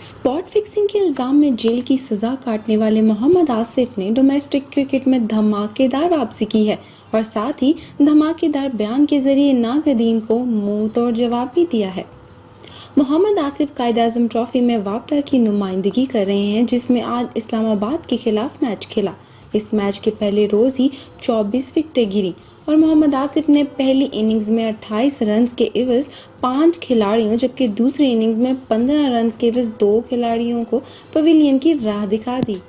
Spot fixing के इल्ज़ाम में जेल की सज़ा काटने वाले मोहम्मद आसिफ ने डोमेस्टिक क्रिकेट में धमाकेदार वापसी की है और साथ ही धमाकेदार बयान के जरिए नाकदीन को मुंह तोड़ जवाब भी दिया है। मोहम्मद आसिफ कायद-ए-आज़म ट्रॉफी में वापडा की नुमाइंदगी कर रहे हैं, जिसमें आज इस्लामाबाद के खिलाफ मैच खेला। इस मैच के पहले रोज ही 24 विकेटें गिरी और मोहम्मद आसिफ ने पहली इनिंग्स में 28 रन के एवज 5 खिलाड़ियों, जबकि दूसरी इनिंग्स में 15 रन के एवज 2 खिलाड़ियों को पवेलियन की राह दिखा दी।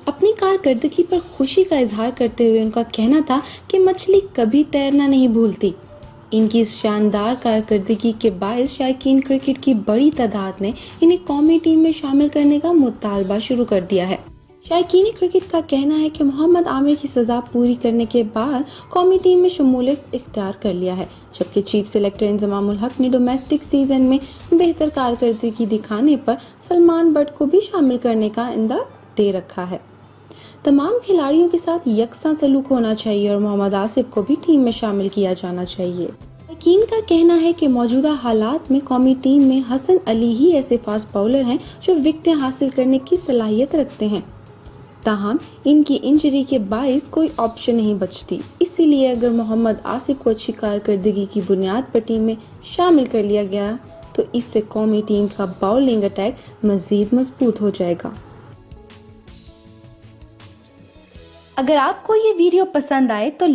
अपनी कारकर्दगी पर खुशी का इजहार करते हुए उनका कहना था कि मछली कभी तैरना नहीं भूलती। इनकी इस शानदार कारकर्दगी के बायस शायकीन क्रिकेट की बड़ी तादाद ने इन्हें कौमी टीम में शामिल करने का मुतालबा शुरू कर दिया है। शायकीन क्रिकेट का कहना है कि मोहम्मद आमिर की सज़ा पूरी करने के बाद कौमी टीम में शमूलियत इख्तियार कर लिया है, जबकि चीफ सेलेक्टर इंजमामुल हक ने डोमेस्टिक सीजन में बेहतर कारकर्दगी दिखाने पर सलमान बट को भी शामिल करने का इंदा दे रखा है। तमाम खिलाड़ियों के साथ यकसा सलूक होना चाहिए और मोहम्मद आसिफ को भी टीम में शामिल किया जाना चाहिए। यकीन का कहना है कि मौजूदा हालात में कौमी टीम में हसन अली ही ऐसे फास्ट बॉलर हैं जो विकेटें हासिल करने की सलाहियत रखते हैं। ताहम इनकी इंजरी के बायस कोई ऑप्शन नहीं बचती, इसीलिए अगर मोहम्मद आसिफ को अच्छी कारकर्दगी की बुनियाद पर टीम में शामिल कर लिया गया तो इससे कौमी टीम का बॉलिंग अटैक मजीद मजबूत हो जाएगा। अगर आपको ये वीडियो पसंद आए तो